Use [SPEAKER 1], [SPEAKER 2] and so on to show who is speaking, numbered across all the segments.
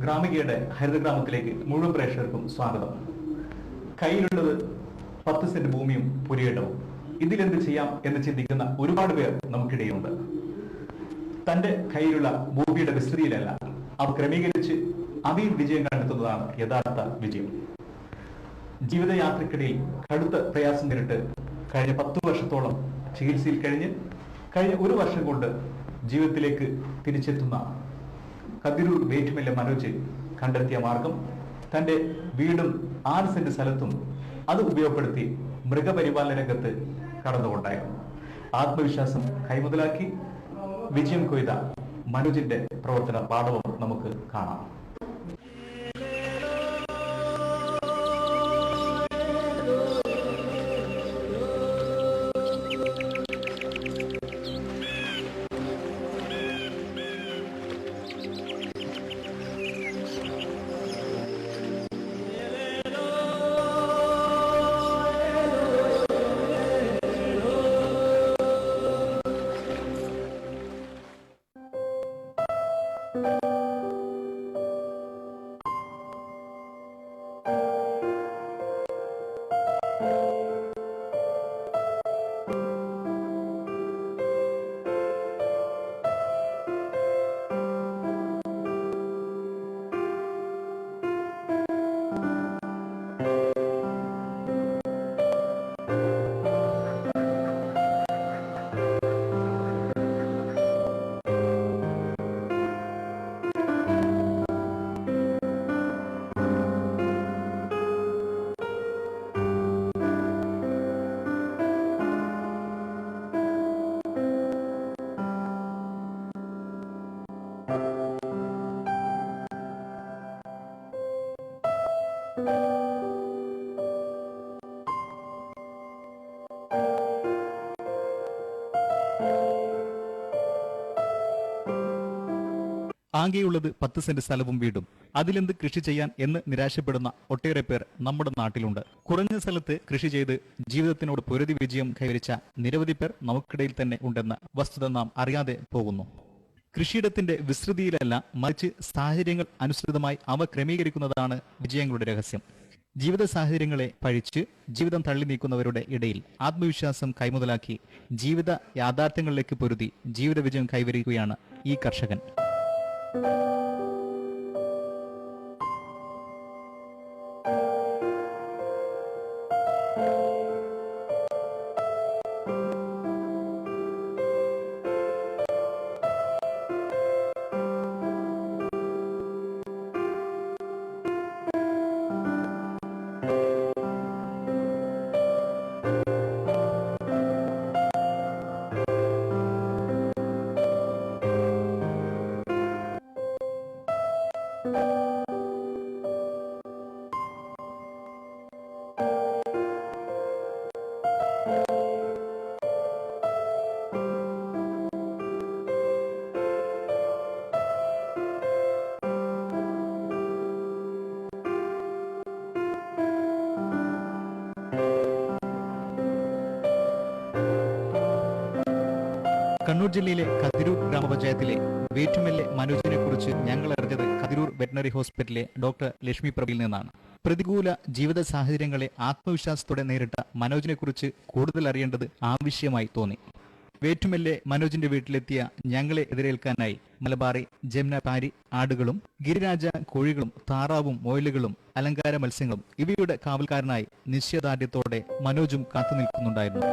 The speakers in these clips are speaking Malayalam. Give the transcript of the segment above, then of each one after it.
[SPEAKER 1] ഗ്രാമികയുടെ ഹരിതഗ്രാമത്തിലേക്ക് മുഴുവൻ പ്രേക്ഷകർക്കും സ്വാഗതം. കയ്യിലുള്ളത് 10 സെന്റ് ഭൂമിയും പുരയിടവും. ഇതിലെന്ത് ചെയ്യാം എന്ന് ചിന്തിക്കുന്ന ഒരുപാട് പേർ നമുക്കിടയിലുണ്ട്. തന്റെ കയ്യിലുള്ള ഭൂമിയുടെ വിസ്തൃതിയിലല്ല, അവ ക്രമീകരിച്ച് അവയിൽ വിജയം കണ്ടെത്തുന്നതാണ് യഥാർത്ഥ വിജയം. ജീവിതയാത്രക്കിടയിൽ കടുത്ത പ്രയാസം നേരിട്ട് കഴിഞ്ഞ 10 വർഷത്തോളം ചികിത്സയിൽ കഴിഞ്ഞ് കഴിഞ്ഞ 1 വർഷം കൊണ്ട് ജീവിതത്തിലേക്ക് തിരിച്ചെത്തുന്ന കതിരൂർ വേറ്റുമെല്ലെ മനോജ് കണ്ടെത്തിയ മാർഗം തന്റെ വീടും 6 സെന്റ് സ്ഥലത്തും അത് ഉപയോഗപ്പെടുത്തി മൃഗപരിപാലന രംഗത്ത് കടന്നുകൊണ്ടായിരുന്നു. ആത്മവിശ്വാസം കൈമുതലാക്കി വിജയം കൊയ്ത മനോജിന്റെ പ്രവർത്തന പാഠവും നമുക്ക് കാണാം. ആകെയുള്ളത് 10 സെന്റ് സ്ഥലവും വീടും. അതിലെന്ത് കൃഷി ചെയ്യാൻ എന്ന് നിരാശപ്പെടുന്ന ഒട്ടേറെ പേർ നമ്മുടെ നാട്ടിലുണ്ട്. കുറഞ്ഞ സ്ഥലത്ത് കൃഷി ചെയ്ത് ജീവിതത്തിനോട് പൊരുതി വിജയം കൈവരിച്ച നിരവധി പേർ നമുക്കിടയിൽ തന്നെ ഉണ്ടെന്ന വസ്തുത നാം അറിയാതെ പോകുന്നു. കൃഷിയിടത്തിന്റെ വിസ്തൃതിയിലല്ല, മറിച്ച് സാഹചര്യങ്ങൾ അനുസൃതമായി അവ ക്രമീകരിക്കുന്നതാണ് വിജയങ്ങളുടെ രഹസ്യം. ജീവിത സാഹചര്യങ്ങളെ പഴിച്ച് ജീവിതം തള്ളി നീക്കുന്നവരുടെ ഇടയിൽ ആത്മവിശ്വാസം കൈമുതലാക്കി ജീവിത യാഥാർത്ഥ്യങ്ങളിലേക്ക് പൊരുതി ജീവിത വിജയം കൈവരിക്കുകയാണ് ഈ കർഷകൻ. കണ്ണൂർ ജില്ലയിലെ കതിരൂർ ഗ്രാമപഞ്ചായത്തിലെ വേറ്റുമെല്ലെ മനോജിനെ കുറിച്ച് ഞങ്ങൾ അറിഞ്ഞത് കതിരൂർ വെറ്ററിനറി ഹോസ്പിറ്റലിലെ ഡോക്ടർ ലക്ഷ്മി പ്രഭയിൽ നിന്നാണ്. പ്രതികൂല ജീവിത സാഹചര്യങ്ങളെ ആത്മവിശ്വാസത്തോടെ നേരിട്ട മനോജിനെ കുറിച്ച് കൂടുതൽ അറിയേണ്ടത് ആവശ്യമായി തോന്നി. വേറ്റുമെല്ലെ മനോജിന്റെ വീട്ടിലെത്തിയ ഞങ്ങളെ എതിരേൽക്കാനായി മലബാറി ജമുന പാരി ആടുകളും ഗിരിരാജ കോഴികളും താറാവും മൊയിലുകളും അലങ്കാര മത്സ്യങ്ങളും ഇവയുടെ കാവൽക്കാരനായി നിശ്ചയദാർഢ്യത്തോടെ മനോജും കാത്തുനിൽക്കുന്നുണ്ടായിരുന്നു.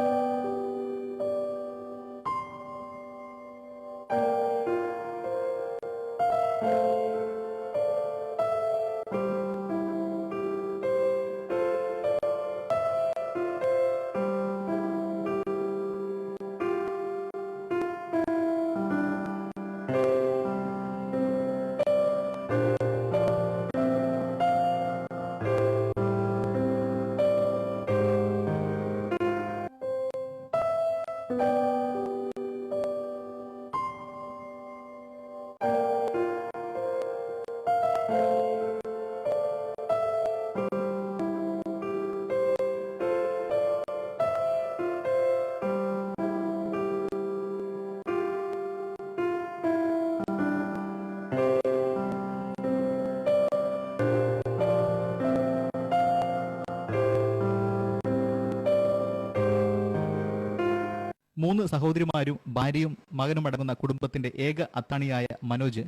[SPEAKER 1] 3 സഹോദരിമാരും ഭാര്യയും മകനും അടങ്ങുന്ന കുടുംബത്തിന്റെ ഏക അത്താണിയായ മനോജ്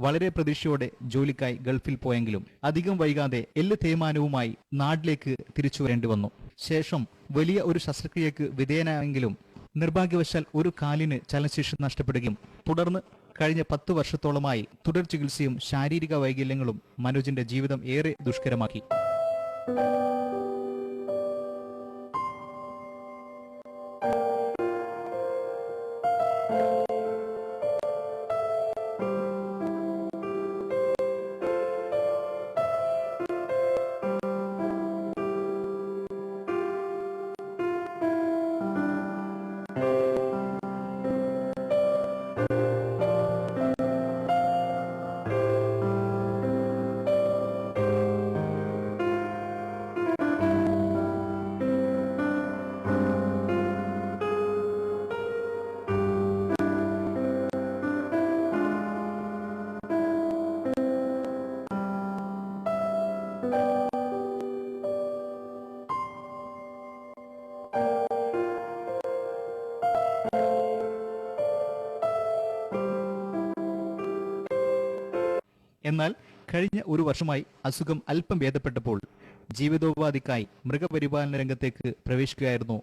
[SPEAKER 1] വളരെ പ്രതീക്ഷയോടെ ജോലിക്കായി ഗൾഫിൽ പോയെങ്കിലും അധികം വൈകാതെ എല്ല് തേയ്മാനവുമായി നാട്ടിലേക്ക് തിരിച്ചു വരേണ്ടി വന്നു. ശേഷം വലിയ ഒരു ശസ്ത്രക്രിയക്ക് വിധേയനായെങ്കിലും നിർഭാഗ്യവശാൽ ഒരു കാലിന് ചലനശേഷി നഷ്ടപ്പെടുകയും തുടർന്ന് കഴിഞ്ഞ 10 വർഷത്തോളമായി തുടർ ചികിത്സയും ശാരീരിക വൈകല്യങ്ങളും മനോജിന്റെ ജീവിതം ഏറെ ദുഷ്കരമാക്കി. എന്നാൽ കഴിഞ്ഞ ഒരു വർഷമായി അസുഖം അല്പം ഭേദപ്പെട്ടപ്പോൾ ജീവിതോപാധിക്കായി മൃഗപരിപാലന രംഗത്തേക്ക് പ്രവേശിക്കുകയായിരുന്നു.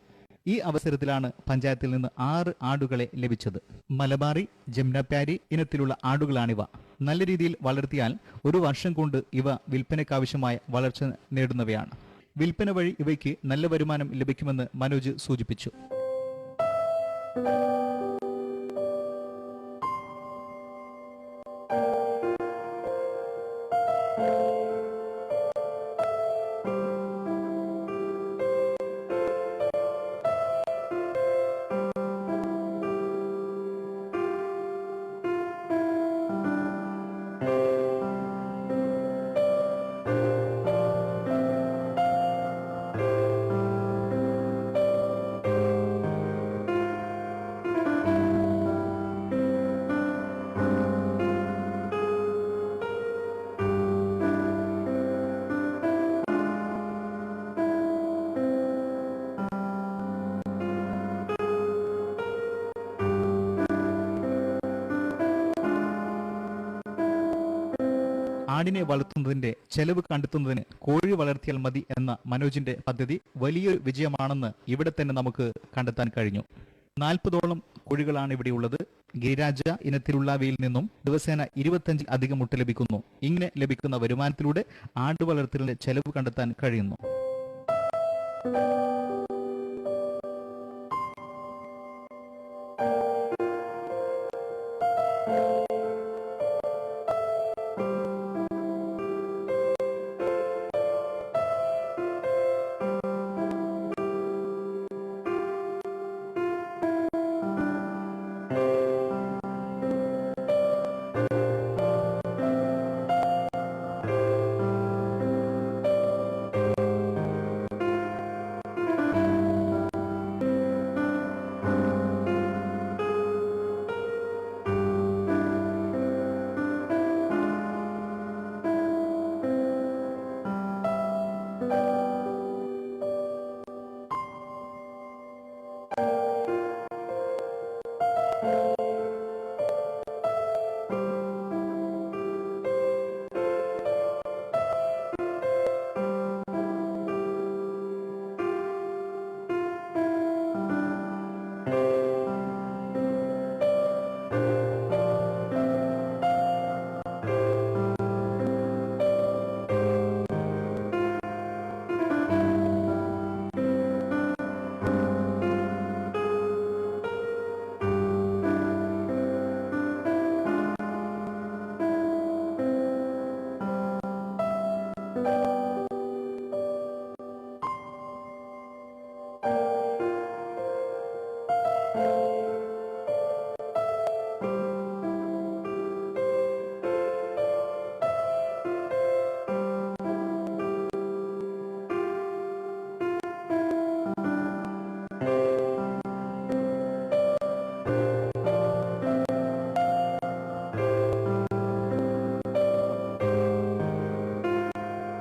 [SPEAKER 1] ഈ അവസരത്തിലാണ് പഞ്ചായത്തിൽ നിന്ന് 6 ആടുകളെ ലഭിച്ചത്. മലബാറി, ജംനാപ്യാരി ഇനത്തിലുള്ള ആടുകളാണിവ. നല്ല രീതിയിൽ വളർത്തിയാൽ ഒരു വർഷം കൊണ്ട് ഇവ വിൽപ്പനയ്ക്കാവശ്യമായ വളർച്ച നേടുന്നവയാണ്. വിൽപ്പന വഴി ഇവയ്ക്ക് നല്ല വരുമാനം ലഭിക്കുമെന്ന് മനോജ് സൂചിപ്പിച്ചു. ആടിനെ വളർത്തുന്നതിന്റെ ചെലവ് കണ്ടെത്തുന്നതിന് കോഴി വളർത്തിയാൽ മതി എന്ന മനോജിന്റെ പദ്ധതി വലിയൊരു വിജയമാണെന്ന് ഇവിടെ തന്നെ നമുക്ക് കണ്ടെത്താൻ കഴിഞ്ഞു. 40ഓളം കോഴികളാണ് ഇവിടെയുള്ളത്. ഗിരിരാജ ഇനത്തിലുള്ളവയിൽ നിന്നും ദിവസേന 25 അധികം മുട്ട ലഭിക്കുന്നു. ഇങ്ങനെ ലഭിക്കുന്ന വരുമാനത്തിലൂടെ ആട് വളർത്തലിന്റെ ചെലവ് കണ്ടെത്താൻ കഴിയുന്നു.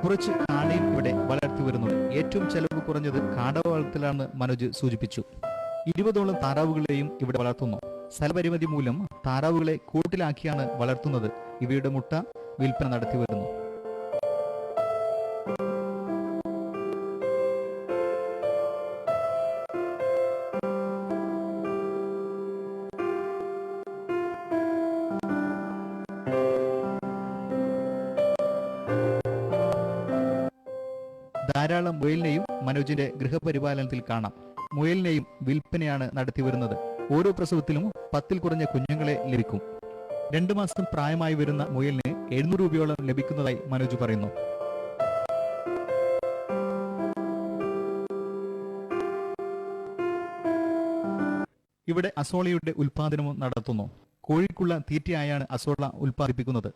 [SPEAKER 1] കുറച്ച് കാടയും ഇവിടെ വളർത്തി വരുന്നുണ്ട്. ഏറ്റവും ചെലവ് കുറഞ്ഞത് കാട വളർത്തലാണെന്ന് മനോജ് സൂചിപ്പിച്ചു. 20ഓളം താറാവുകളെയും ഇവിടെ വളർത്തുന്നു. സ്ഥലപരിമിതി മൂലം താറാവുകളെ കൂട്ടിലാക്കിയാണ് വളർത്തുന്നത്. ഇവയുടെ മുട്ട വിൽപ്പന നടത്തി വരുന്നു. ധാരാളം മുയലിനെയും മനോജിന്റെ ഗൃഹപരിപാലനത്തിൽ കാണാം. മുയലിനെയും വിൽപ്പനയാണ് നടത്തിവരുന്നത്. ഓരോ പ്രസവത്തിലും 10-ൽ കുറഞ്ഞ കുഞ്ഞുങ്ങളെ ലഭിക്കും. 2 മാസം പ്രായമായി വരുന്ന മുയലിന് 700 രൂപയോളം ലഭിക്കുന്നതായി മനോജ് പറയുന്നു. ഇവിടെ അസോളയുടെ ഉൽപാദനവും നടത്തുന്നു. കോഴിക്കുള്ള തീറ്റയായാണ് അസോള ഉൽപ്പാദിപ്പിക്കുന്നത്.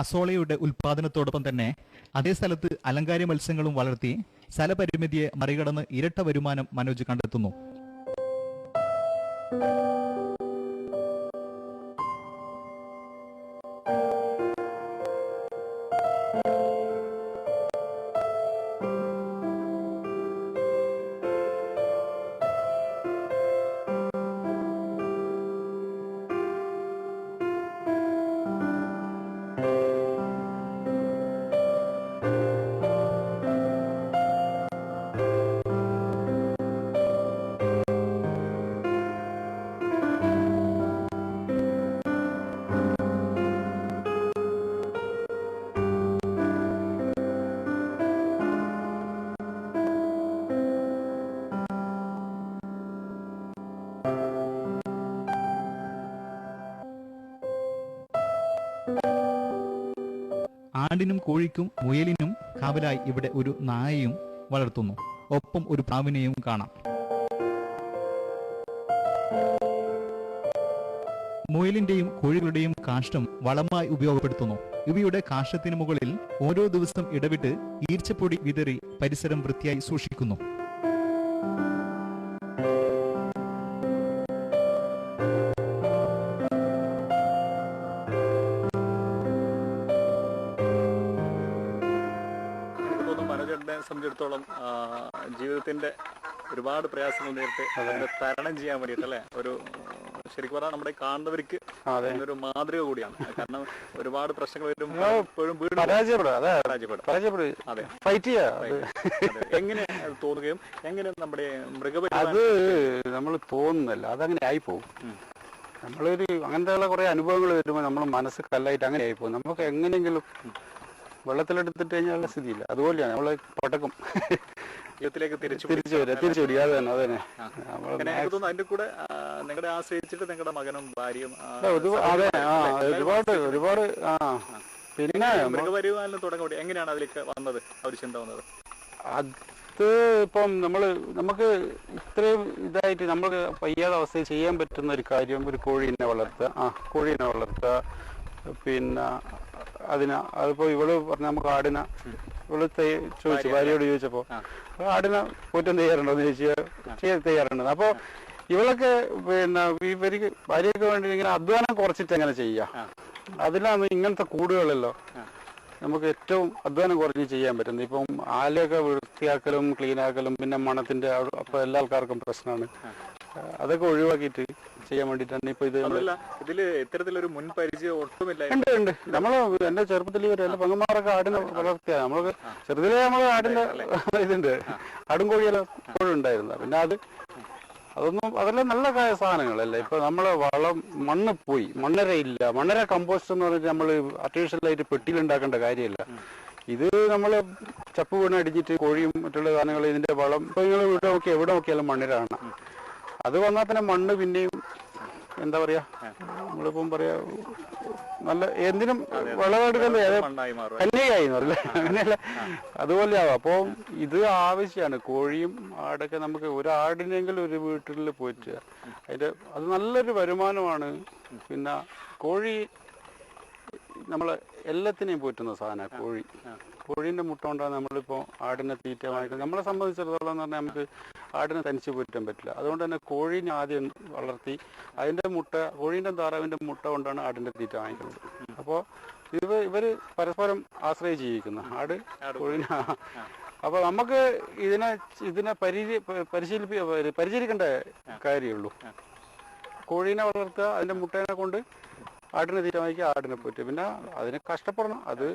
[SPEAKER 1] അസോളയുടെ ഉൽപാദനത്തോടൊപ്പം തന്നെ അതേ സ്ഥലത്ത് അലങ്കാര മത്സ്യങ്ങളും വളർത്തി സ്ഥലപരിമിതിയെ മറികടന്ന് ഇരട്ട വരുമാനം മനോജ് കണ്ടെത്തുന്നു. ആടിനും കോഴിക്കും മുയലിനും കാവലായി ഇവിടെ ഒരു നായയും വളർത്തുന്നു. ഒപ്പം ഒരു പ്രാവിനെയും കാണാം. മുയലിന്റെയും കോഴികളുടെയും കാഷ്ടം വളമായി ഉപയോഗപ്പെടുത്തുന്നു. ഇവയുടെ കാഷ്ടത്തിന് മുകളിൽ ഓരോ ദിവസം ഇടവിട്ട് ഈർച്ചപ്പൊടി വിതറി പരിസരം വൃത്തിയായി സൂക്ഷിക്കുന്നു.
[SPEAKER 2] സംബന്ധിച്ചിടത്തോളം ജീവിതത്തിന്റെ ഒരുപാട് പ്രയാസങ്ങൾ നേരിട്ട് അതിനെ തരണം ചെയ്യാൻ വേണ്ടിയിട്ട് അല്ലെ ഒരു ശരിക്കും പറഞ്ഞാൽ നമ്മുടെ കാണുന്നവർക്ക് ഒരു മാതൃക കൂടിയാണ്. കാരണം ഒരുപാട് പ്രശ്നങ്ങൾ വരും, എപ്പോഴും അതെ എങ്ങനെ തോന്നുകയും എങ്ങനെ നമ്മുടെ
[SPEAKER 3] അത് നമ്മൾ തോന്നുന്നല്ല, അതങ്ങനെ ആയിപ്പോവും. നമ്മളൊരു അങ്ങനത്തെ കുറെ അനുഭവങ്ങൾ വരുമ്പോൾ നമ്മൾ മനസ്സ് കല്ലായിട്ട് അങ്ങനെ ആയിപ്പോവും. നമുക്ക് എങ്ങനെയെങ്കിലും വെള്ളത്തിലെടുത്തിട്ട് കഴിഞ്ഞാൽ സ്ഥിതിയില്ല. അതുപോലെയാണ് നമ്മളെ പടക്കും
[SPEAKER 2] ജീവിതത്തിലേക്ക്
[SPEAKER 3] തിരിച്ചു വരിക. അത് തന്നെ
[SPEAKER 2] അതിന്റെ കൂടെ നിങ്ങളെ ആശ്രയിച്ചിട്ട് നിങ്ങളുടെ മകനും ഭാര്യയും
[SPEAKER 3] ഒരുപാട് പിന്നെ
[SPEAKER 2] മൃഗപരിപാലനം തുടങ്ങി എങ്ങനെയാണ് അതിലേക്ക് വന്നത്, ഒരു ചിന്ത വന്നത്?
[SPEAKER 3] അത് ഇപ്പം നമുക്ക് ഇത്രയും ഇതായിട്ട് നമുക്ക് വയ്യാതെ അവസ്ഥയിൽ ചെയ്യാൻ പറ്റുന്ന ഒരു കാര്യം ഒരു കോഴീനെ വളർത്തുക. പിന്നെ അതിപ്പോ ഇവള് പറഞ്ഞ നമുക്ക് ആടിനെ ഇവള് ഭാര്യയോട് ചോദിച്ചപ്പോ ആടിനെ പോറ്റാൻ തയ്യാറുണ്ടോന്ന് ചോദിച്ചാൽ തയ്യാറുണ്ട്. അപ്പൊ ഇവളൊക്കെ പിന്നെ ഇവർക്ക് ഭാര്യയ്ക്ക് വേണ്ടി ഇങ്ങനെ അധ്വാനം കുറച്ചിട്ട് എങ്ങനെ ചെയ്യാം. അതിലാണ് ഇങ്ങനത്തെ കൂടുകളല്ലോ നമുക്ക് ഏറ്റവും അധ്വാനം കുറഞ്ഞ് ചെയ്യാൻ പറ്റുന്നത്. ഇപ്പം ആലയൊക്കെ വൃത്തിയാക്കലും ക്ലീനാക്കലും പിന്നെ മണത്തിന്റെ അപ്പൊ എല്ലാ ആൾക്കാർക്കും പ്രശ്നമാണ്. അതൊക്കെ ഒഴിവാക്കിയിട്ട് ചെയ്യാൻ വേണ്ടിട്ടാണ് ഇപ്പൊ
[SPEAKER 2] ഇതില് ഇത്തരത്തിലൊരു മുൻപരിചയം ഒട്ടുമില്ല.
[SPEAKER 3] ഉണ്ട്. നമ്മള് എന്റെ ചെറുപ്പത്തിൽ എന്റെ പെങ്ങന്മാരൊക്കെ ആടിനെ വളർത്തിയ നമ്മള് ചെറുതിലെ നമ്മള് ആടിന്റെ ഇതുണ്ട്, ആടും കോഴിയെല്ലാം എപ്പോഴും ഉണ്ടായിരുന്നു. പിന്നെ അതെല്ലാം നല്ല സാധനങ്ങളല്ലേ. ഇപ്പൊ നമ്മളെ മണ്ണ് പോയി, മണ്ണര ഇല്ല. മണ്ണര കമ്പോസ്റ്റ് എന്ന് പറഞ്ഞിട്ട് നമ്മള് ആർട്ടിഫിഷ്യലായിട്ട് പെട്ടിയിൽ ഉണ്ടാക്കേണ്ട കാര്യമില്ല. ഇത് നമ്മള് ചപ്പ് വീണ് അടിച്ചിട്ട് കോഴിയും മറ്റുള്ള സാധനങ്ങൾ ഇതിന്റെ വളം ഇപ്പൊ നിങ്ങൾ എവിടെ നോക്കിയാലും മണ്ണിരാണ്. അത് വന്നാൽ പിന്നെ മണ്ണ് പിന്നെയും എന്താ പറയാ നമ്മളിപ്പം പറയാ നല്ല എന്തിനും വിളവെടുക്കുന്നത് കന്യകയായി എന്ന് പറയില്ലേ, അങ്ങനെയല്ല അതുപോലെയാവും. അപ്പോൾ ഇത് ആവശ്യമാണ്. കോഴിയും ആടൊക്കെ നമുക്ക് ഒരാടിനെങ്കിലും ഒരു വീട്ടിൽ പോയിട്ട് അത് നല്ലൊരു വരുമാനമാണ്. പിന്നെ കോഴി നമ്മളെ എല്ലാത്തിനെയും പോറ്റുന്ന സാധനമാണ് കോഴീൻ്റെ മുട്ട കൊണ്ടാണ് നമ്മളിപ്പോൾ ആടിനെ തീറ്റ വാങ്ങിക്കുന്നത്. നമ്മളെ സംബന്ധിച്ചിടത്തോളം എന്ന് പറഞ്ഞാൽ നമുക്ക് ആടിനെ തനിച്ച് പോറ്റാൻ പറ്റില്ല. അതുകൊണ്ട് തന്നെ കോഴീനെ ആദ്യം വളർത്തി അതിൻ്റെ കോഴീൻ്റെ താറാവിൻ്റെ മുട്ട കൊണ്ടാണ് ആടിൻ്റെ തീറ്റ വാങ്ങിക്കുന്നത്. അപ്പോൾ ഇവർ പരസ്പരം ആശ്രയിച്ച് ജീവിക്കുന്നു. ആട് കോഴീനെ അപ്പോൾ നമുക്ക് ഇതിനെ പരിശീലിക്കേണ്ട കാര്യമുള്ളൂ. കോഴീനെ വളർത്തുക, അതിൻ്റെ മുട്ടേനെ കൊണ്ട് ആടിനെ തീറ്റ വാങ്ങിക്കുക, ആടിനെ പോറ്റുക. പിന്നെ അതിന് കഷ്ടപ്പെടണം. അത്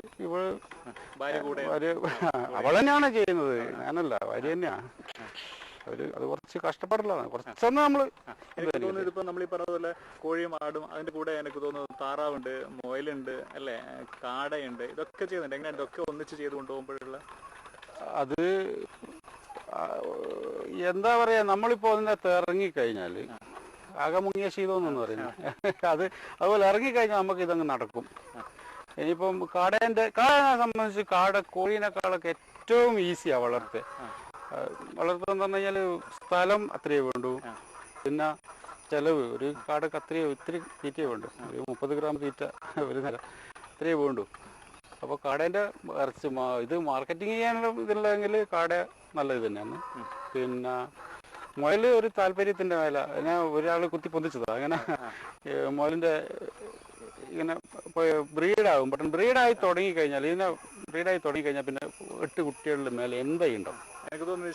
[SPEAKER 3] അവൾ തന്നെയാണ് ചെയ്യുന്നത്, ഞാനല്ല, ഭാര്യ തന്നെയാണ്. അത് കുറച്ച് കഷ്ടപ്പെടലാണ്. കുറച്ചൊന്നും
[SPEAKER 2] ഇതിപ്പോ നമ്മൾ ഈ പറഞ്ഞ പോലെ കോഴിയും ആടും അതിന്റെ കൂടെ എനിക്ക് തോന്നുന്നു താറാവുണ്ട്, മുയലുണ്ട്, അല്ലെ, കാടയുണ്ട്, ഇതൊക്കെ ചെയ്യുന്നുണ്ട്. എങ്ങനെ ഇതൊക്കെ ഒന്നിച്ച് ചെയ്ത് കൊണ്ടുപോകുമ്പോഴുള്ള
[SPEAKER 3] അത് എന്താ പറയാ, നമ്മളിപ്പോ അതിനകത്ത് ഇറങ്ങിക്കഴിഞ്ഞാല് ആകെ മുങ്ങിയ ശീലമെന്നു പറയുന്നത് അതുപോലെ ഇറങ്ങിക്കഴിഞ്ഞാൽ നമുക്ക് ഇതങ്ങ് നടക്കും. ഇനിയിപ്പം കാടേനെ സംബന്ധിച്ച് കോഴീനേക്കാളൊക്കെ ഏറ്റവും ഈസിയാ വളർത്തുക എന്ന് പറഞ്ഞു കഴിഞ്ഞാൽ സ്ഥലം അത്രയേ വേണ്ടൂ. പിന്നെ ചെലവ്, ഒരു കാടൊക്കെ ഇത്തിരി തീറ്റയെ വേണ്ടു, ഒരു 30 ഗ്രാം തീറ്റ ഒരു നേരം അത്രയേ വേണ്ടൂ. അപ്പോൾ കാടേൻ്റെ ഇറച്ചി ഇത് മാർക്കറ്റിംഗ് ചെയ്യാനുള്ള ഇതില്ലെങ്കിൽ കാട നല്ല ഇത് തന്നെയാണ്. പിന്നെ മുയൽ ഒരു താല്പര്യത്തിൻ്റെ മേല ഞാൻ ഒരാൾ കുത്തി പൊന്തിച്ചതാണ്. അങ്ങനെ മുയലിൻ്റെ ഇങ്ങനെ ബ്രീഡാകും. പെട്ടെന്ന് ബ്രീഡായി തുടങ്ങിക്കഴിഞ്ഞാൽ പിന്നെ 8 കുട്ടികളുടെ മേലെ എന്തായി ഉണ്ടാവും.
[SPEAKER 2] എനിക്ക് തോന്നുന്നു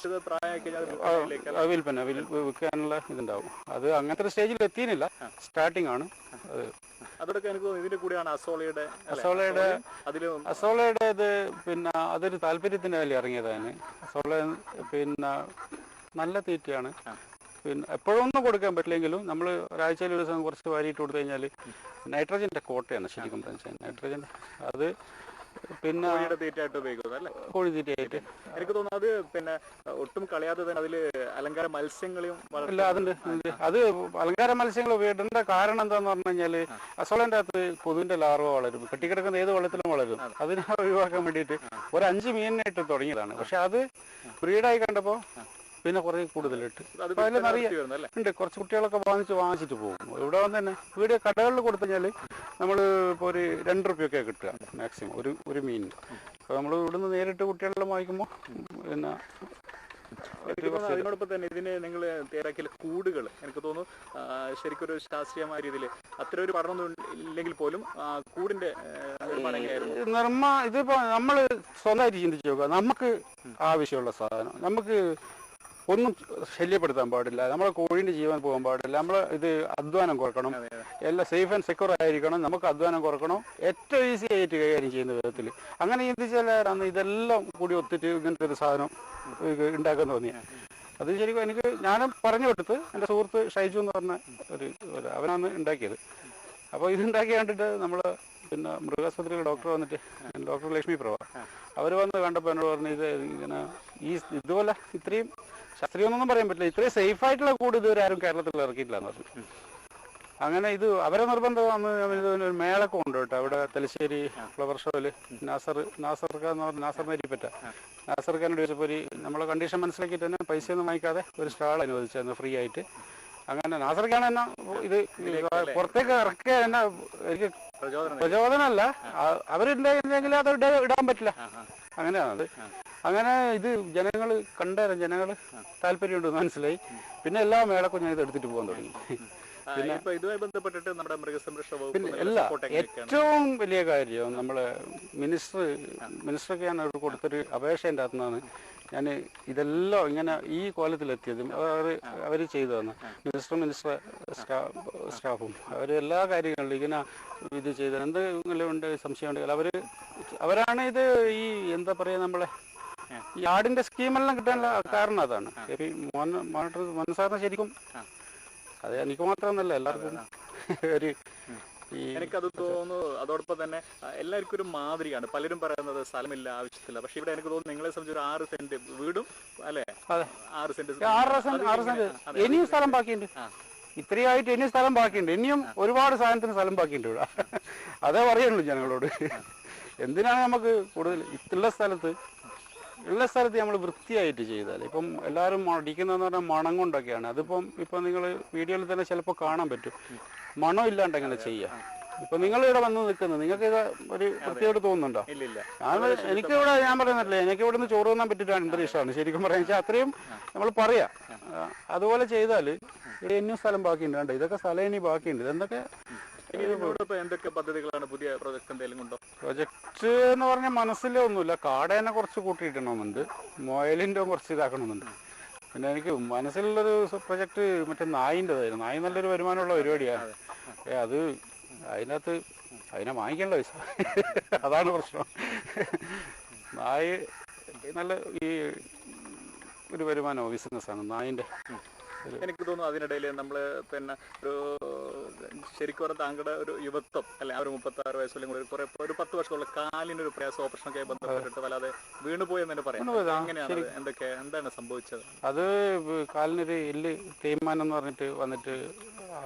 [SPEAKER 3] വിൽപ്പന വിൽക്കാനുള്ള ഇതുണ്ടാവും. അത് അങ്ങനത്തെ ഒരു സ്റ്റേജിൽ എത്തിയില്ല, സ്റ്റാർട്ടിംഗ് ആണ് അത്.
[SPEAKER 2] അതൊക്കെ എനിക്ക് തോന്നുന്നു ഇതിന്റെ കൂടെയാണ് അസോളയുടെ
[SPEAKER 3] ഇത്. പിന്നെ അതൊരു താല്പര്യത്തിന്റെ മേലെ ഇറങ്ങിയതാണ് അസോള. പിന്നെ നല്ല തീറ്റയാണ്. പിന്നെ എപ്പോഴൊന്നും കൊടുക്കാൻ പറ്റില്ലെങ്കിലും നമ്മൾ ഒരാഴ്ചയിൽ ഒരു ദിവസം കുറച്ച് വാരിയിട്ട് കൊടുത്തു കഴിഞ്ഞാൽ നൈട്രജന്റെ കോട്ടയാണ് ശരിക്കും പറഞ്ഞാൽ. നൈട്രജൻ അത് പിന്നെ കോഴി തീറ്റയായിട്ട്
[SPEAKER 2] എനിക്ക് തോന്നുന്നു അത് പിന്നെ ഒട്ടും കളയാതെ തന്നെ അതില് അലങ്കാര മത്സ്യങ്ങളും
[SPEAKER 3] ഇല്ല. അതുണ്ട്. അത് അലങ്കാര മത്സ്യങ്ങൾ ഇടേണ്ട കാരണം എന്താന്ന് പറഞ്ഞു കഴിഞ്ഞാല് അസോളന്റെ അകത്ത് കൊതുവിന്റെ ലാർവ വളരും, കെട്ടിക്കിടക്കുന്ന ഏത് വെള്ളത്തിലും വളരും. അതിനെ ഒഴിവാക്കാൻ വേണ്ടിയിട്ട് ഒരു 5 മീനിനായിട്ട് തുടങ്ങിയതാണ്. പക്ഷെ അത് ബ്രീഡായി കണ്ടപ്പോ പിന്നെ കുറെ കൂടുതലിട്ട് അതിൽ നിറയെ ഉണ്ട്. കുറച്ച് കുട്ടികളൊക്കെ വാങ്ങിച്ചിട്ട് പോകും. ഇവിടെ വന്ന് തന്നെ വീട് കടകളിൽ കൊടുത്തു കഴിഞ്ഞാൽ നമ്മൾ ഇപ്പോൾ ഒരു 2 രൂപയൊക്കെ കിട്ടുക മാക്സിമം ഒരു മീനിന്. അപ്പോൾ നമ്മൾ ഇവിടുന്ന് നേരിട്ട് കുട്ടികളെല്ലാം വാങ്ങിക്കുമ്പോൾ പിന്നെ
[SPEAKER 2] അതിനോടൊപ്പം തന്നെ ഇതിന് നിങ്ങൾ തയ്യാറാക്കിയ കൂടുകൾ എനിക്ക് തോന്നുന്നു ശരിക്കും ഒരു ശാസ്ത്രീയമായ രീതിയിൽ അത്ര ഒരു പഠനം ഇല്ലെങ്കിൽ പോലും കൂടിന്റെ
[SPEAKER 3] ഇതിപ്പോ നമ്മൾ സ്വന്തമായിട്ട് ചിന്തിച്ചു നോക്കുക. നമുക്ക് ആവശ്യമുള്ള സാധനം നമുക്ക് ഒന്നും ശല്യപ്പെടുത്താൻ പാടില്ല. നമ്മളെ കോഴീൻ്റെ ജീവൻ പോകാൻ പാടില്ല. നമ്മൾ ഇത് അധ്വാനം കുറക്കണം, എല്ലാം സേഫ് ആൻഡ് സെക്യൂർ ആയിരിക്കണം. നമുക്ക് അധ്വാനം കുറക്കണം, ഏറ്റവും ഈസി ആയിട്ട് കൈകാര്യം ചെയ്യുന്ന വിധത്തിൽ. അങ്ങനെ ചിന്തിച്ചാലാണ് ഇതെല്ലാം കൂടി ഒത്തിട്ട് ഇങ്ങനത്തെ ഒരു സാധനം ഉണ്ടാക്കാൻ തോന്നിയത്. അത് ശരിക്കും ഞാനും പറഞ്ഞു കൊടുത്ത് എൻ്റെ സുഹൃത്ത് ഷൈജു എന്ന് പറഞ്ഞ അവനാണ് ഉണ്ടാക്കിയത്. അപ്പോൾ ഇതുണ്ടാക്കി കണ്ടിട്ട് നമ്മൾ പിന്നെ മൃഗാസ്പത്രിയിൽ ഡോക്ടർ വന്നിട്ട്, ഡോക്ടർ ലക്ഷ്മി പ്രഭ, അവർ വന്ന് കണ്ടപ്പോൾ എന്നോട് പറഞ്ഞു ഇത് ഇങ്ങനെ ഇതുപോലെ ഇത്രയും ശാസ്ത്രീയമൊന്നും പറയാൻ പറ്റില്ല, ഇത്രയും സേഫ് ആയിട്ടുള്ള കൂട് ഇതുവരെ ആരും കേരളത്തിൽ ഇറക്കിയിട്ടില്ല എന്ന് പറഞ്ഞു. അങ്ങനെ ഇത് അവരെ നിർബന്ധമാണ്. ഒരു മേളൊക്കെ ഉണ്ട് കേട്ടോ അവിടെ തലശ്ശേരി ഫ്ലവർ ഷോയില്. നാസർ മേരിപ്പറ്റ നാസർഖാനോട് ചോദിച്ചപ്പോൾ നമ്മളെ കണ്ടീഷൻ മനസ്സിലാക്കിയിട്ട് തന്നെ പൈസയൊന്നും വാങ്ങിക്കാതെ ഒരു സ്റ്റാൾ അനുവദിച്ചായിരുന്നു ഫ്രീ ആയിട്ട്. അങ്ങനെ നാസർഖാൻ തന്നെ ഇത് പുറത്തേക്ക് ഇറക്കുക തന്നെ എനിക്ക് പ്രചോദനമല്ല, അവരുണ്ടെങ്കിൽ അത് ഇടാൻ പറ്റില്ല. അങ്ങനെയാണത്. അങ്ങനെ ഇത് ജനങ്ങൾ ജനങ്ങൾ താല്പര്യമുണ്ടെന്ന് മനസ്സിലായി. പിന്നെ എല്ലാ മേളക്കും ഞാൻ ഇത് എടുത്തിട്ട് പോകാൻ തുടങ്ങി.
[SPEAKER 2] പിന്നെ ഇതുമായി ബന്ധപ്പെട്ടിട്ട് നമ്മുടെ മൃഗസംരക്ഷണ
[SPEAKER 3] പിന്നെ ഏറ്റവും വലിയ കാര്യം നമ്മളെ മിനിസ്റ്റർക്ക് ഞാൻ അവർ കൊടുത്തൊരു അപേക്ഷേൻ്റെ അകത്തു നിന്നാണ് ഞാൻ ഇതെല്ലാം ഇങ്ങനെ ഈ കോലത്തിലെത്തിയത്. അവർ ചെയ്തു തന്നു. മിനിസ്റ്റർ സ്റ്റാഫും അവർ എല്ലാ കാര്യങ്ങളിലും ഇങ്ങനെ ഇത് ചെയ്തു. എന്തെങ്കിലും ഉണ്ട് സംശയം ഉണ്ടെങ്കിൽ അവരാണ് ഇത് ഈ എന്താ പറയുക നമ്മളെ ഈ ആടിന്റെ സ്കീമെല്ലാം കിട്ടാനുള്ള കാരണം അതാണ്. മനസ്സാറിന് ശരിക്കും അത് എനിക്ക് മാത്രമൊന്നല്ല എല്ലാവർക്കും ഒരു
[SPEAKER 2] എനിക്കത് തോന്നുന്നു. അതോടൊപ്പം തന്നെ എല്ലാവർക്കും ഒരു മാതൃകയാണ്. പലരും പറയുന്നത് സ്ഥലമില്ല, ആവശ്യത്തില്ല. പക്ഷെ ഇവിടെ എനിക്ക് തോന്നുന്നു നിങ്ങളെ സംബന്ധിച്ച് ഒരു 6 സെന്റ് വീടും അല്ലെ, 6 സെന്റ്
[SPEAKER 3] ഇനിയും സ്ഥലം ബാക്കിയുണ്ട്. ഇത്രയായിട്ട് ഇനിയും സ്ഥലം ബാക്കിയുണ്ട്. ഇനിയും ഒരുപാട് സാധനത്തിന് സ്ഥലം ബാക്കിയുണ്ട് ഇവിടെ. അതേ പറയുള്ളൂ ജനങ്ങളോട്. എന്തിനാണ് നമുക്ക് കൂടുതൽ ഉള്ള സ്ഥലത്ത് നമ്മൾ വൃത്തിയായിട്ട് ചെയ്താൽ. ഇപ്പം എല്ലാവരും അടിക്കുന്നതെന്ന് പറഞ്ഞാൽ മണം കൊണ്ടൊക്കെയാണ്. ഇപ്പം നിങ്ങൾ വീഡിയോയിൽ തന്നെ ചിലപ്പോൾ കാണാൻ പറ്റും. മണം ഇല്ലാണ്ട് എങ്ങനെ ചെയ്യാം. ഇപ്പൊ നിങ്ങൾ ഇവിടെ വന്ന് നിൽക്കുന്നത് നിങ്ങൾക്ക് ഇത് ഒരു വൃത്തിയോട് തോന്നുന്നുണ്ടോ? എനിക്കിവിടെ ഞാൻ പറയുന്നില്ലേ, എനിക്ക് ഇവിടെ നിന്ന് ചോറ് തിന്നാൻ പറ്റിയിട്ടാണ് എന്തൊരു ഇഷ്ടമാണ് ശരിക്കും പറയാൻ വെച്ചാൽ. അത്രയും നമ്മൾ പറയാം. അതുപോലെ ചെയ്താൽ ഇവിടെ ഇനിയും സ്ഥലം ബാക്കിയുണ്ട്. ഇതൊക്കെ സ്ഥലം ഇനി ബാക്കിയുണ്ട്. ഇതെന്തൊക്കെ
[SPEAKER 2] ഇതിനോടൊപ്പം എന്തൊക്കെ പദ്ധതികളാണ്, പുതിയ പ്രൊജക്ട് എന്തെങ്കിലും ഉണ്ടോ?
[SPEAKER 3] പ്രൊജക്റ്റ് എന്ന് പറഞ്ഞാൽ മനസ്സിലൊന്നുമില്ല. കാടേനെ കുറച്ച് കൂട്ടിയിട്ടണമെന്നുണ്ട്, മുയലിൻ്റെ കുറച്ച് ഇതാക്കണമെന്നുണ്ട്. പിന്നെ എനിക്ക് മനസ്സിലുള്ളൊരു പ്രൊജക്റ്റ് മറ്റേ നായിൻ്റെതായിരുന്നു. നായി നല്ലൊരു വരുമാനമുള്ള പരിപാടിയാണ്. അത് അതിനകത്ത് അതിനെ വാങ്ങിക്കേണ്ട പൈസ അതാണ് പ്രശ്നം. നായി നല്ല ഈ ഒരു വരുമാനമോ ബിസിനസ്സാണ് നായിൻ്റെ.
[SPEAKER 2] എനിക്ക് തോന്നുന്നു അതിനിടയിൽ നമ്മൾ പിന്നെ ഒരു ശരിക്കും പറഞ്ഞാൽ താങ്കളുടെ ഒരു യുവത്വം അല്ലെ, ആ ഒരു 36 വയസ്സിലും കൂടെ കുറെ ഒരു 10 വർഷമുള്ള കാലിനൊരു പ്രയാസം ഓപ്പറേഷനൊക്കെ ബന്ധപ്പെട്ടിട്ട് വല്ലാതെ വീണുപോയെന്ന് തന്നെ പറയാം. എങ്ങനെയാണ്, എന്താണ് സംഭവിച്ചത്?
[SPEAKER 3] അത് കാലിനൊരു എല്ല് തേയ്മാനം എന്ന് പറഞ്ഞിട്ട് വന്നിട്ട്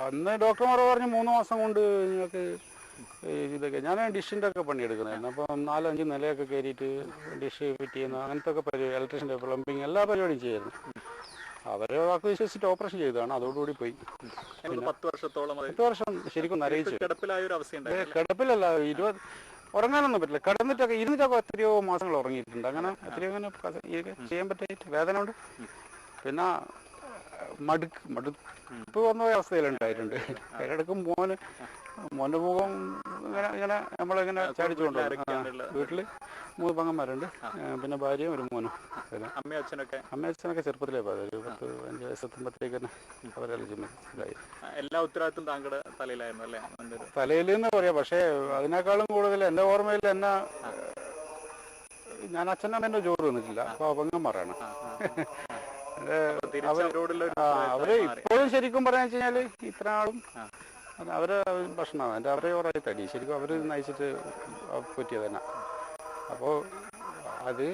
[SPEAKER 3] അന്ന് ഡോക്ടർമാർ പറഞ്ഞ് 3 മാസം കൊണ്ട് നിങ്ങൾക്ക് ഇതൊക്കെ. ഞാൻ ഡിഷിൻ്റെ ഒക്കെ പണിയെടുക്കുന്നതായിരുന്നു. അപ്പം 4-5 നിലയൊക്കെ കയറിയിട്ട് ഡിഷ് ഫിറ്റ് ചെയ്യുന്ന അങ്ങനത്തെ ഒക്കെ പരിപാടി, ഇലക്ട്രീഷ്യൻ്റെ പ്ലംബിങ് എല്ലാ പരിപാടിയും ചെയ്യായിരുന്നു. അവരെ വാക്ക് വിശ്വസിച്ചിട്ട് ഓപ്പറേഷൻ ചെയ്തതാണ്. അതോടുകൂടി പോയി.
[SPEAKER 2] 10 വർഷത്തോളം
[SPEAKER 3] 10 വർഷം ശരിക്കും നരയിച്ചു.
[SPEAKER 2] കിടപ്പിലായ ഒരു അവസ്ഥയുണ്ട്.
[SPEAKER 3] കിടപ്പിലല്ല, 20 ഉറങ്ങാനൊന്നും പറ്റില്ല. കിടന്നിട്ടൊക്കെ ഇരുന്നിട്ടൊക്കെ എത്രയോ മാസങ്ങൾ ഉറങ്ങിയിട്ടുണ്ട്. അങ്ങനെ എത്രയോ അങ്ങനെ ചെയ്യാൻ പറ്റായിട്ട് വേദന ഉണ്ട്. പിന്നെ മടുപ്പ് വന്ന അവസ്ഥയിലുണ്ടായിട്ടുണ്ട്. അതിലിടക്ക് മോൻ്റെ മുഖം ഇങ്ങനെ നമ്മളിങ്ങനെ ചാടിച്ചു കൊണ്ടുപോകും. വീട്ടിൽ 3 പെങ്ങന്മാരുണ്ട്, പിന്നെ ഭാര്യയും ഒരു മോനും. അമ്മയച്ഛനൊക്കെ ചെറുപ്പത്തിലേ പോയത്. ഒരു 10-15 വയസ്സെത്തുമ്പോഴത്തേക്ക് തന്നെ അവരെല്ലാം ഇതായി.
[SPEAKER 2] എല്ലാ ഉത്തരവാദിത്വം താങ്കളുടെ തലയിലായിരുന്നു അല്ലേ?
[SPEAKER 3] തലയിൽ എന്ന് പറയാം. പക്ഷേ അതിനേക്കാളും കൂടുതൽ എൻ്റെ ഓർമ്മയിൽ ഞാൻ അച്ഛനമ്മേൻ്റെ ചോറ് വന്നിട്ടില്ല. അപ്പോൾ പെങ്ങന്മാരാണ് അവര് ഇപ്പോഴും. ശരിക്കും പറയാന്ന് വെച്ച് കഴിഞ്ഞാൽ ഇത്ര നാളും അവരെ ഭക്ഷണമാണ് എൻ്റെ. അവരെ കുറേ തടി ശരിക്കും അവർ നയിച്ചിട്ട് പറ്റിയത് തന്നെ. അപ്പോൾ അത്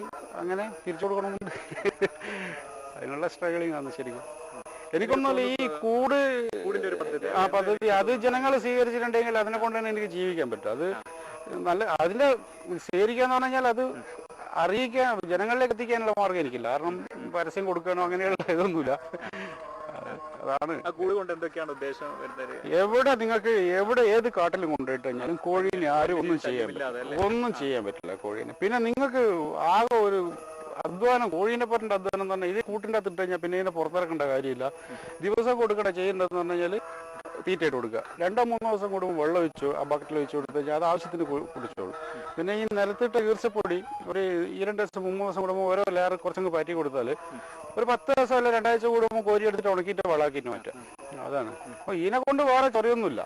[SPEAKER 3] അങ്ങനെ തിരിച്ചു കൊടുക്കണമെന്നുണ്ട്. അതിനുള്ള സ്ട്രഗിളിങ് ആണ് ശരിക്കും. എനിക്കൊന്നുമില്ല, ഈ പദ്ധതി അത് ജനങ്ങൾ സ്വീകരിച്ചിട്ടുണ്ടെങ്കിൽ അതിനെ കൊണ്ട് തന്നെ എനിക്ക് ജീവിക്കാൻ പറ്റും. അത് നല്ല അതിൻ്റെ സ്വീകരിക്കാന്ന് പറഞ്ഞാൽ അത് അറിയിക്കാൻ, ജനങ്ങളിലേക്ക് എത്തിക്കാനുള്ള മാർഗ്ഗം എനിക്കില്ല. കാരണം പരസ്യം കൊടുക്കാനോ അങ്ങനെയുള്ള ഇതൊന്നുമില്ല. അതാണ്. എവിടെ നിങ്ങൾക്ക് ഏത് കാട്ടിലും കൊണ്ടുപോയിട്ട് കഴിഞ്ഞാലും കോഴീനെ ആരും ഒന്നും ചെയ്യാൻ പറ്റില്ല കോഴീനെ. പിന്നെ നിങ്ങൾക്ക് ആകെ ഒരു അധ്വാനം, കോഴീനെ പറഞ്ഞ അധ്വാനം എന്ന് പറഞ്ഞാൽ ഇത് കൂട്ടിൻ്റെ അകത്ത് ഇട്ട് കഴിഞ്ഞാൽ പിന്നെ ഇതിനെ പുറത്തിറക്കേണ്ട കാര്യമില്ല. ദിവസം കൊടുക്കണ ചെയ്യേണ്ടതെന്ന് പറഞ്ഞു കഴിഞ്ഞാൽ തീറ്റയിട്ട് കൊടുക്കുക. 2-3 ദിവസം കൂടുമ്പോൾ വെള്ളം ഒഴിച്ചു ആ ബക്കറ്റിൽ ഒഴിച്ചു കൊടുത്തു കഴിഞ്ഞാൽ അത് ആവശ്യത്തിന് കുടിച്ചോളൂ. പിന്നെ ഈ നിലത്തിട്ട ഈർച്ചപ്പൊടി ഒരു 2 ദിവസം 3 ദിവസം കൂടുമ്പോൾ ഓരോ ലെയർ കുറച്ചങ്ങ് പാറ്റി കൊടുത്താൽ ഒരു 10 ദിവസം അല്ല 2 ആഴ്ച കൂടുമ്പോൾ കോരി എടുത്തിട്ട് ഉണക്കിയിട്ട് വളാക്കിയിട്ട് മാറ്റാം. അതാണ്. അപ്പോൾ ഇതിനെ കൊണ്ട് വേറെ ചൊറിയൊന്നുമില്ല.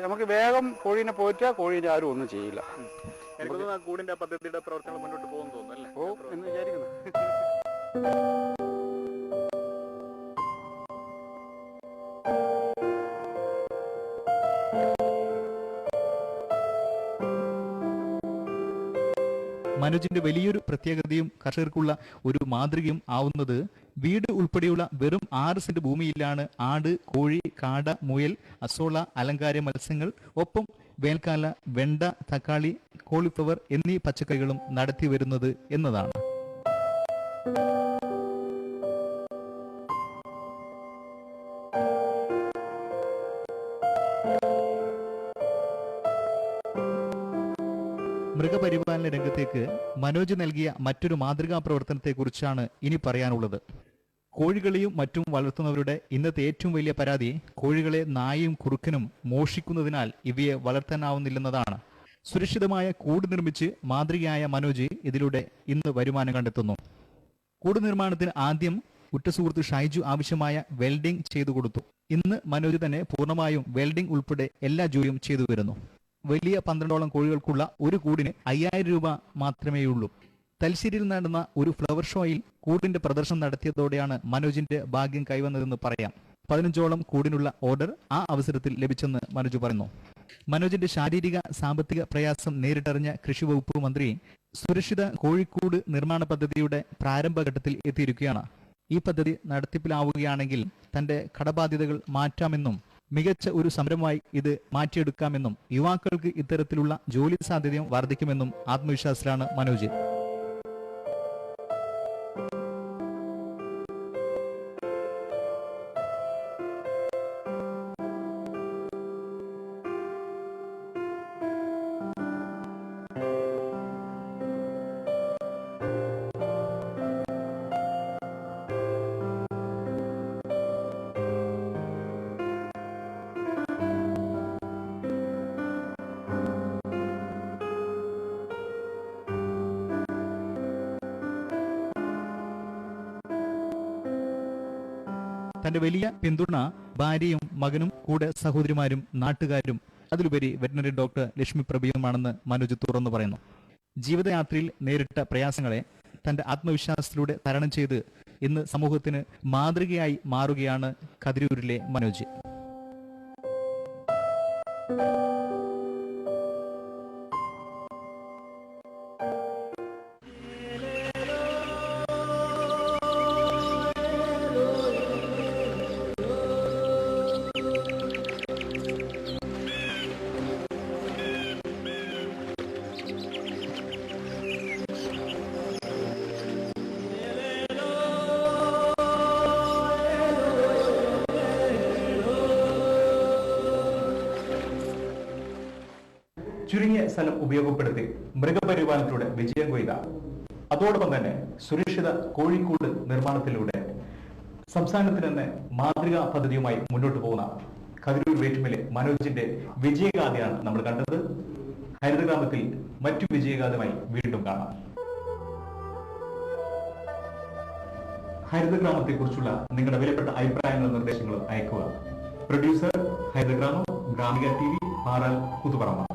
[SPEAKER 3] നമുക്ക് വേഗം കോഴീനെ പോറ്റാൽ കോഴീനെ ആരും ഒന്നും ചെയ്യില്ല.
[SPEAKER 2] കൂടിന്റെ പദ്ധതിയുടെ പ്രവർത്തനങ്ങൾ മുന്നോട്ട് പോകുന്നു
[SPEAKER 3] എന്ന് വിചാരിക്കുന്നു.
[SPEAKER 1] മനോജിന്റെ വലിയൊരു പ്രത്യേകതയും കർഷകർക്കുള്ള ഒരു മാതൃകയും ആവുന്നത് വീട് ഉൾപ്പെടെയുള്ള വെറും 6 സെന്റ് ഭൂമിയിലാണ് ആട്, കോഴി, കാട, മുയൽ, അസോള, അലങ്കാര മത്സ്യങ്ങൾ, ഒപ്പം വേൽക്കാല, വെണ്ട, തക്കാളി, കോളിഫ്ലവർ എന്നീ പച്ചക്കറികളും നടത്തി വരുന്നത് എന്നതാണ്. മൃഗപരിപാലന രംഗത്തേക്ക് മനോജ് നൽകിയ മറ്റൊരു മാതൃകാ പ്രവർത്തനത്തെക്കുറിച്ചാണ് ഇനി പറയാനുള്ളത്. കോഴികളെയും മറ്റും വളർത്തുന്നവരുടെ ഇന്നത്തെ ഏറ്റവും വലിയ പരാതി കോഴികളെ നായയും കുറുക്കനും മോഷിക്കുന്നതിനാൽ ഇവയെ വളർത്താനാവുന്നില്ലെന്നതാണ്. സുരക്ഷിതമായ കൂട് നിർമ്മിച്ച് മാതൃകയായ മനോജ് ഇതിലൂടെ ഇന്ന് വരുമാനം കണ്ടെത്തുന്നു. കൂട് നിർമ്മാണത്തിന് ആദ്യം ഉറ്റസുഹൃത്ത് ഷൈജു ആവശ്യമായ വെൽഡിംഗ് ചെയ്തു കൊടുത്തു. ഇന്ന് മനോജ് തന്നെ പൂർണ്ണമായും വെൽഡിംഗ് ഉൾപ്പെടെ എല്ലാ ജോലിയും ചെയ്തു വരുന്നു. വലിയ 12ഓളം കോഴികൾക്കുള്ള ഒരു കൂടിന് 5000 രൂപ മാത്രമേയുള്ളൂ. തലശ്ശേരിയിൽ നടന്ന ഒരു ഫ്ലവർ ഷോയിൽ കൂടിന്റെ പ്രദർശനം നടത്തിയതോടെയാണ് മനോജിന്റെ ഭാഗ്യം കൈവന്നതെന്ന് പറയാം. 15ഓളം കൂടിനുള്ള ഓർഡർ ആ അവസരത്തിൽ ലഭിച്ചെന്ന് മനോജ് പറയുന്നു. മനോജിന്റെ ശാരീരിക സാമ്പത്തിക പ്രയാസം നേരിട്ടറിഞ്ഞ കൃഷി വകുപ്പ് മന്ത്രി സുരക്ഷിത കോഴിക്കൂട് നിർമ്മാണ പദ്ധതിയുടെ പ്രാരംഭഘട്ടത്തിൽ എത്തിയിരിക്കുകയാണ്. ഈ പദ്ധതി നടത്തിപ്പിലാവുകയാണെങ്കിൽ തന്റെ കടബാധ്യതകൾ മാറ്റാമെന്നും മികച്ച ഒരു സംരംഭമായി ഇത് മാറ്റിയെടുക്കാമെന്നും യുവാക്കൾക്ക് ഇത്തരത്തിലുള്ള ജോലി സാധ്യതയും വർദ്ധിക്കുമെന്നും ആത്മവിശ്വാസത്തിലാണ് മനോജ്. തന്റെ വലിയ പിന്തുണ ഭാര്യയും മകനും കൂടെ സഹോദരിമാരും നാട്ടുകാരും അതിലുപരി വെറ്റിനറി ഡോക്ടർ ലക്ഷ്മി പ്രഭയുമാണെന്ന് മനോജ് തുറന്നു പറയുന്നു. ജീവിതയാത്രയിൽ നേരിട്ട പ്രയാസങ്ങളെ തന്റെ ആത്മവിശ്വാസത്തിലൂടെ തരണം ചെയ്ത് ഇന്ന് സമൂഹത്തിന് മാതൃകയായി മാറുകയാണ് കതിരൂരിലെ മനോജ്. ചുരുങ്ങിയ സ്ഥലം ഉപയോഗപ്പെടുത്തി മൃഗപരിപാലനത്തിലൂടെ വിജയം കൊയ്ത, അതോടൊപ്പം തന്നെ സുരക്ഷിത കോഴിക്കൂട് നിർമ്മാണത്തിലൂടെ സംസ്ഥാനത്തിന് തന്നെ മാതൃകാ പദ്ധതിയുമായി മുന്നോട്ട് പോകുന്ന കതിരൂർ വേറ്റുമലെ മനോജിന്റെ വിജയഗാഥയാണ് നമ്മൾ കണ്ടത്. ഹരിതഗ്രാമത്തിൽ മറ്റു വിജയഗാഥയുമായി വീണ്ടും കാണാം. ഹരിതഗ്രാമത്തെ കുറിച്ചുള്ള നിങ്ങളുടെ വിലപ്പെട്ട അഭിപ്രായങ്ങളും നിർദ്ദേശങ്ങളും അയക്കുക. Producer, Harithagramam, Gramika TV, Paral, Koothuparamba.